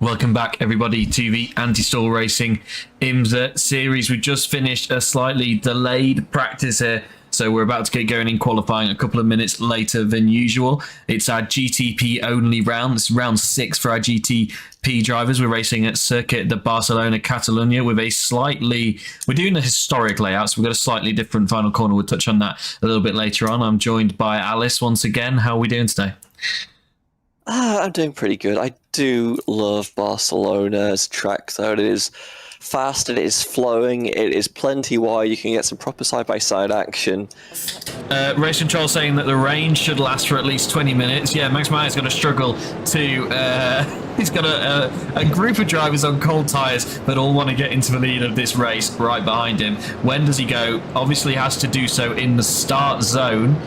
Welcome back, everybody, to the Anti-Stall Racing IMSA series. We just finished a slightly delayed practice here, so we're about to get going in qualifying a couple of minutes later than usual. It's our GTP only round. It's round 6 for our GTP drivers. We're racing at Circuit de Barcelona, Catalonia, with a slightly... We're doing a historic layout, so we've got a slightly different final corner. We'll touch on that a little bit later on. I'm joined by Alice once again. How are we doing today? I'm doing pretty good. I do love Barcelona as a track, though. It is fast, it is flowing, it is plenty wide. You can get some proper side-by-side action. Race Control saying that the rain should last for at least 20 minutes. Yeah, Max Meyer's going to struggle to... he's got a group of drivers on cold tyres that all want to get into the lead of this race right behind him. When does he go? Obviously has to do so in the start zone.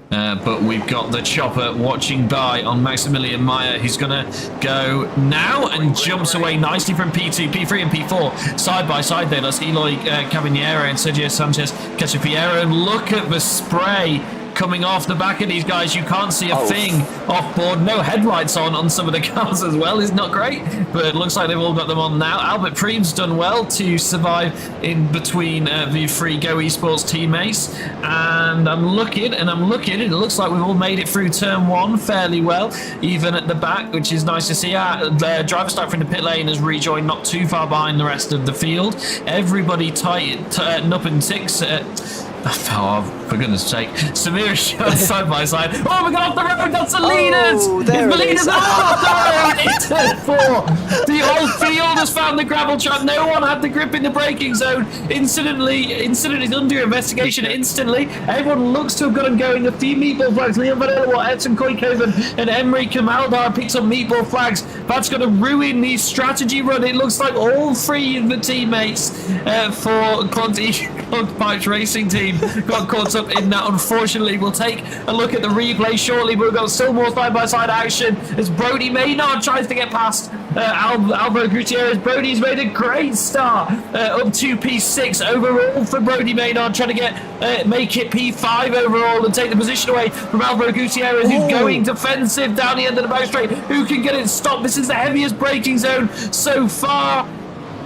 But we've got the chopper watching by on Maximilian Meyer, who's going to go now and jumps away nicely from P2, P3 and P4. Side by side there, that's Eloy Caballero and Sergio Sanchez Cachapiero. And look at the spray coming off the back of these guys. You can't see a thing off board. No headlights on some of the cars as well. It's not great, but it looks like they've all got them on now. Albert Preem's done well to survive in between the three Go Esports teammates. And I'm looking. It looks like we've all made it through turn 1 fairly well, even at the back, which is nice to see. The driver start from the pit lane has rejoined not too far behind the rest of the field. Everybody tighten up in 6. Oh, for goodness sake. Samir shows side by side. Oh, we got off the road. That's the leaders. Oh, there it's the it leaders. is. Oh, no, it's turn 4. The whole field has found the gravel trap. No one had the grip in the braking zone. Incident is under investigation instantly. Everyone looks to have got them going. A few meatball flags. Leon Vanilla, Edson Koykoven, and Emery Kamaldar picks up meatball flags. That's going to ruin the strategy run. It looks like all 3 of the teammates for Clog Pipes Racing Team got caught up in that. Unfortunately, we'll take a look at the replay shortly, but we've got still more side-by-side action as Brody Maynard tries to get past Alvaro Gutierrez. Brody's made a great start up to P6 overall for Brody Maynard, trying to make it P5 overall and take the position away from Alvaro Gutierrez, who's going defensive down the end of the back straight. Who can get it stopped? This is the heaviest braking zone so far.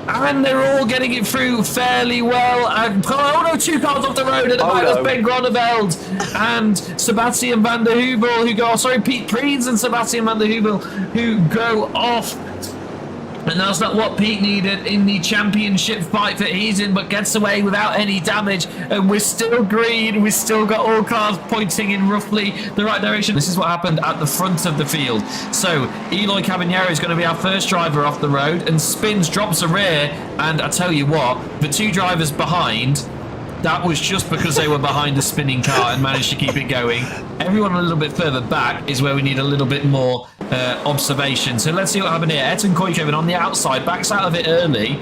And they're all getting it through fairly well. Oh no, 2 cars off the road at the back. That's Ben Groneveld and Sebastian van der Hubel Pete Preens and Sebastian van der Hubel who go off. And that's not what Pete needed in the championship fight that he's in, but gets away without any damage. And we're still green. We've still got all cars pointing in roughly the right direction. This is what happened at the front of the field. So Eloy Caballero is going to be our first driver off the road, and spins, drops a rear. And I tell you what, the 2 drivers behind, that was just because they were behind the spinning car and managed to keep it going. Everyone a little bit further back is where we need a little bit more observation. So let's see what happened here. Edson Koykoven on the outside, backs out of it early.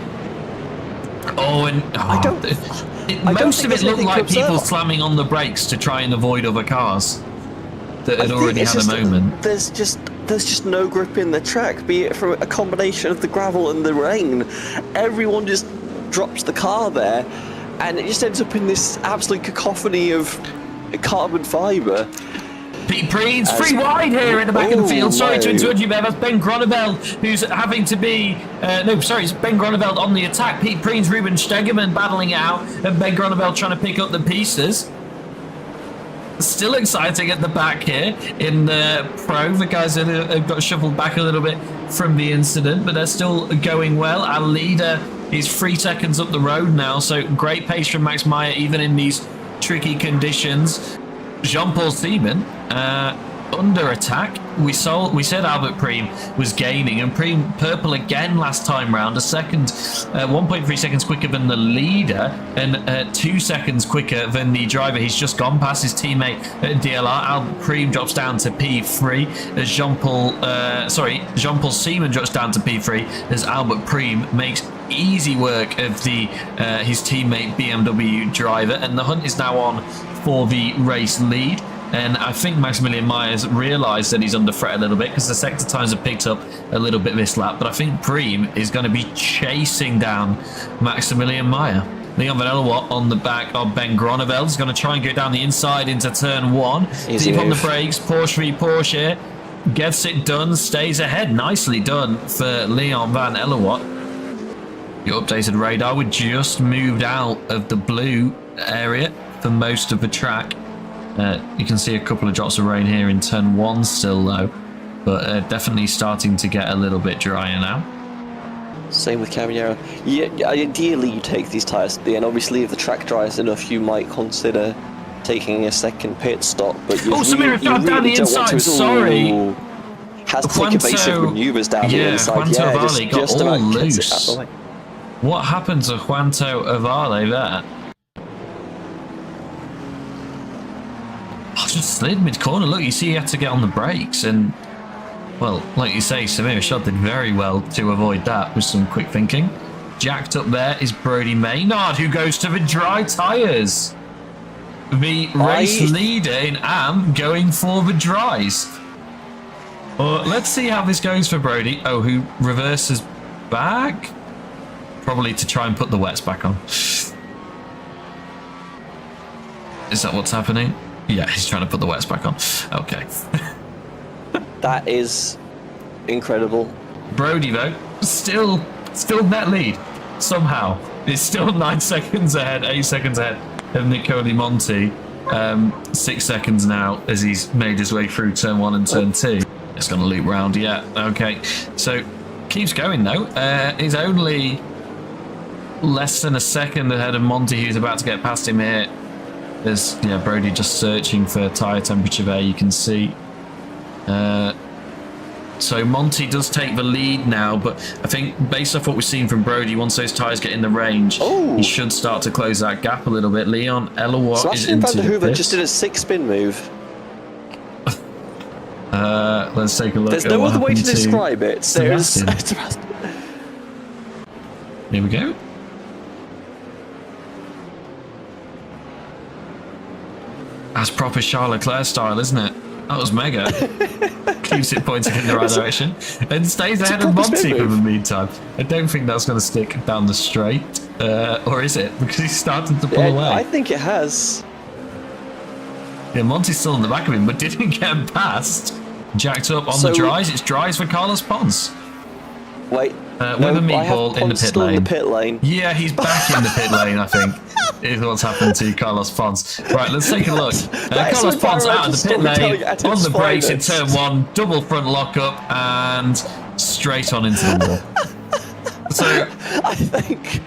Most of it looked like people slamming on the brakes to try and avoid other cars that had already had a moment. There's just no grip in the track, be it from a combination of the gravel and the rain. Everyone just drops the car there, and it just ends up in this absolute cacophony of carbon fibre. Pete Preens, free wide here in the back of the field. Sorry to interrupt you there. That's Ben Groneveld, who's having to be... it's Ben Groneveld on the attack. Pete Preens, Ruben Stegemann battling it out, and Ben Groneveld trying to pick up the pieces. Still exciting at the back here in the Pro. The guys have got shuffled back a little bit from the incident, but they're still going well. Our leader is 3 seconds up the road now, so great pace from Max Meyer, even in these tricky conditions. Jean-Paul Seaman under attack. We said Albert Preem was gaining, and Preem purple again last time round, a second, 1.3 seconds quicker than the leader, and 2 seconds quicker than the driver. He's just gone past his teammate at DLR. Albert Preem drops down to P3 as Jean-Paul Seaman drops down to P3 as Albert Preem makes easy work of his teammate BMW driver, and the hunt is now on for the race lead. And I think Maximilian Myers realised that he's under threat a little bit because the sector times have picked up a little bit this lap. But I think Preem is going to be chasing down Maximilian Meyer. Leon Vanilla on the back of Ben Groneveld is going to try and go down the inside into turn 1. Deep on the brakes, Porsche v Porsche here. gets it done, stays ahead. Nicely done for Leon van Ellerwatt. The updated radar, we just moved out of the blue area for most of the track. You can see a couple of drops of rain here in turn 1 still though, but definitely starting to get a little bit drier now. Same with Cavallero. Yeah, ideally you take these tyres at the end. Obviously, if the track dries enough, you might consider taking a second pit stop. But you, Samir shot down the inside. Sorry. Has to take evasive maneuvers down the inside. Juanto Avale got just all about gets it out loose. the way. What happened to Juanto Avale there? I just slid mid-corner. Look, you see he had to get on the brakes and, well, like you say, Samir Shot did very well to avoid that with some quick thinking. Jacked up there is Brodie Maynard, who goes to the dry tyres. The race leader in AM going for the dries. Well, let's see how this goes for Brodie. Oh, who reverses back? Probably to try and put the wets back on. Is that what's happening? Yeah, he's trying to put the wets back on. Okay. That is incredible. Brodie, though, still net lead. Somehow. It's still 9 seconds ahead, 8 seconds ahead of Nicoli Monti. 6 seconds now as he's made his way through turn 1 and turn 2. It's going to loop round, yeah. Okay. So, keeps going, though. He's only less than a second ahead of Monti, who's about to get past him here. There's, yeah, Brodie just searching for tyre temperature there, you can see. So Monti does take the lead now, but I think based off what we've seen from Brodie, once those tyres get in the range, he should start to close that gap a little bit. Leon Ellerwatt is into the pit. Just did a 6-spin move. Let's take a look. There's no other way to describe it. There's... Here we go. That's proper Charles Leclerc style, isn't it? That was mega. Keeps it pointing in the right direction and stays ahead of Monti for the meantime. I don't think that's going to stick down the straight, or is it? Because he's starting to pull away. I think it has. Yeah, Monti's still in the back of him, but didn't get past. Jacked up on the dries. It's dries for Carlos Pons. Wait. With a meatball in the pit lane. In the pit lane. Yeah, he's back in the pit lane, I think. Is what's happened to Carlos Pons. Right, let's take a look. Carlos Pons out of the pit lane, on the brakes in turn 1, double front lockup, and straight on into the wall. So, I think,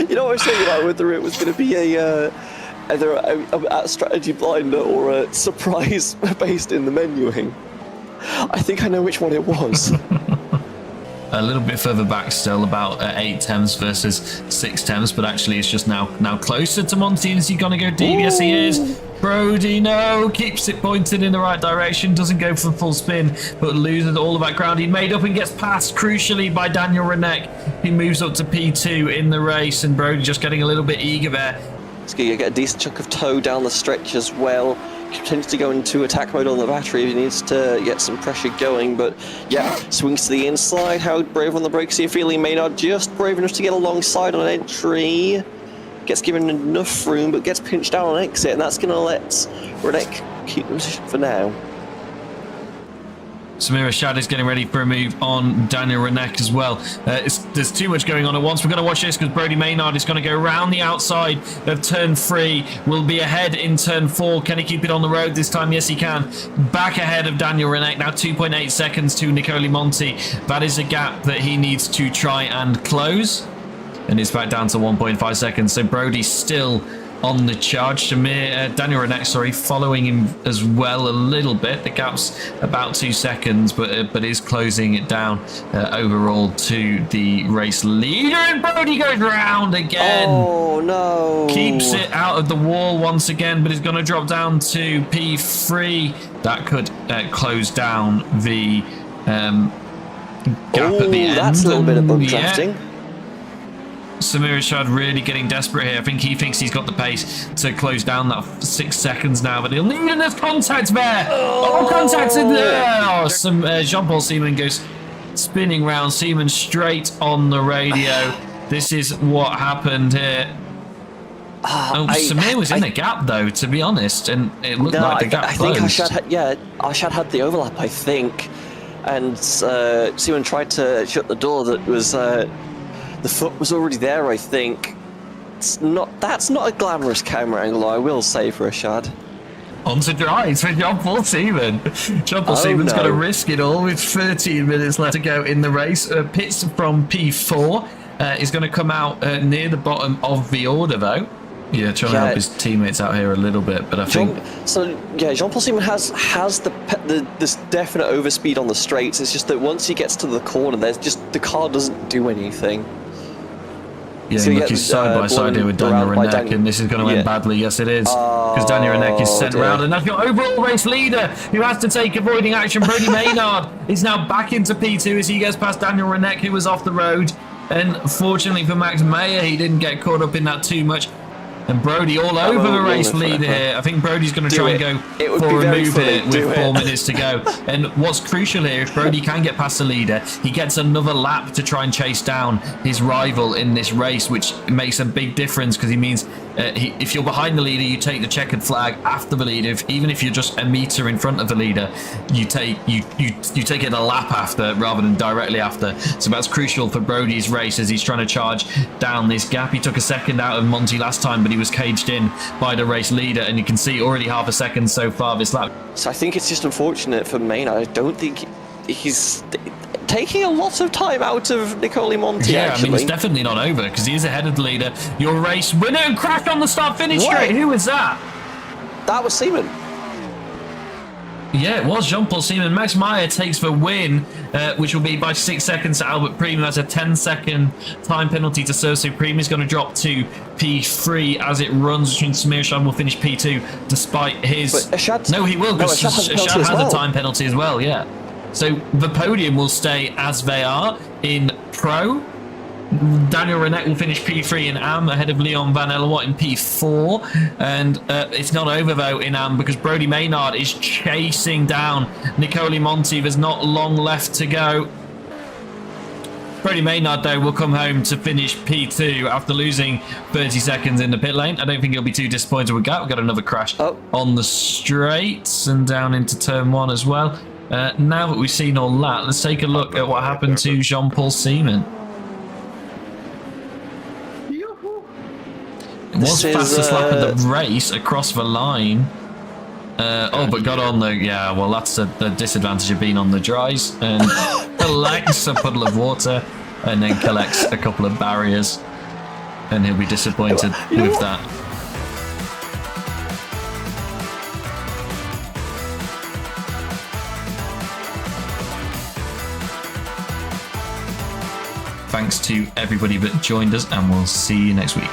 you know what I was saying about whether it was going to be either a strategy blinder or a surprise based in the menuing. I think I know which one it was. A little bit further back still, about 8 tenths versus 6 tenths, but actually it's just now closer to Monti. Is he going to go deep? Yes, he is. Brodie, no, keeps it pointed in the right direction, doesn't go for the full spin, but loses all of that ground he made up and gets passed, crucially, by Daniel Renek. He moves up to P2 in the race, and Brodie just getting a little bit eager there. He's going to get a decent chunk of tow down the stretch as well. Potentially go into attack mode on the battery if he needs to get some pressure going, but yeah, swings to the inside. How brave on the brakes are you feeling? Maynard just brave enough to get alongside on entry. Gets given enough room, but gets pinched down on exit, and that's going to let Renek keep the position for now. Samir Rashad is getting ready for a move on Daniel Renek as well. There's too much going on at once. We're going to watch this because Brodie Maynard is going to go around the outside of turn 3. Will be ahead in turn 4. Can he keep it on the road this time? Yes, he can. Back ahead of Daniel Renek. Now 2.8 seconds to Nicoli Monti. That is a gap that he needs to try and close. And it's back down to 1.5 seconds. So Brodie still on the charge. Daniel Renek, sorry, following him as well a little bit. The gap's about 2 seconds, but is closing it down overall to the race leader. And Brodie goes round again. Oh no! Keeps it out of the wall once again, but is going to drop down to P3. That could close down the gap at the end. That's a little bit of bump drafting. Samir Rashad really getting desperate here. I think he thinks he's got the pace to close down that 6 seconds now, but he'll need, and there's contact there. Oh, contact in there. Oh, Jean-Paul Seaman goes spinning round. Seaman straight on the radio. This is what happened here. Samir was in the gap though, to be honest, and it looked like the gap closed. I think Arshad had the overlap, I think, and Seaman tried to shut the door. That was the foot was already there, I think. That's not a glamorous camera angle, I will say, for Arshad. Onto dries for Jean-Paul Seaman. Jean-Paul Seaman's got to risk it all with 13 minutes left to go in the race. Pitts from P4 is going to come out near the bottom of the order, though. Yeah, trying to help his teammates out here a little bit, but I think... Jean-Paul Seaman has this definite overspeed on the straights. It's just that once he gets to the corner, the car doesn't do anything. Yeah, so look, he's side by side here with Daniel Renek, and this is going to end badly. Yes, it is, because Daniel Renek is sent round, and that's your overall race leader, who has to take avoiding action. Brody Maynard is now back into P2 as he gets past Daniel Renek, who was off the road. And fortunately for Max Meyer, he didn't get caught up in that too much. And Brody all over the race leader here. I think Brody's going to try and go for a move here with 4 minutes to go. And what's crucial here, if Brody can get past the leader, he gets another lap to try and chase down his rival in this race, which makes a big difference because he means if you're behind the leader, you take the checkered flag after the leader. Even if you're just a meter in front of the leader, you take it a lap after rather than directly after. So that's crucial for Brody's race as he's trying to charge down this gap. He took a second out of Monty last time, but he was caged in by the race leader, and you can see already half a second so far this lap. So I think it's just unfortunate for Maynard. I don't think he's taking a lot of time out of Nicole Monti. Yeah, I mean, it's definitely not over because he is ahead of the leader. Your race winner and crash on the start-finish straight. Who was that? That was Seaman. Yeah, it was Jean-Paul Seaman. Max Meyer takes the win, which will be by 6 seconds to Albert Prima. That's a 10-second time penalty to serve. So Prima is going to drop to P3 as it runs. Samir Shan will finish P2 despite his... No, he will, because Ashad has a time penalty as well, yeah. So the podium will stay as they are in Pro. Daniel Renek will finish P3 in AM ahead of Leon Van Elwart in P4. And it's not over, though, in AM because Brody Maynard is chasing down Nicole Monti. There's not long left to go. Brody Maynard, though, will come home to finish P2 after losing 30 seconds in the pit lane. I don't think he'll be too disappointed with that. We've got another crash on the straights and down into turn 1 as well. Now that we've seen all that, let's take a look at what happened to Jean-Paul Seaman. It was fastest lap of the race across the line. But got on the... Yeah, well, that's the disadvantage of being on the dries. And collects a puddle of water and then collects a couple of barriers. And he'll be disappointed with that. Thanks to everybody that joined us, and we'll see you next week.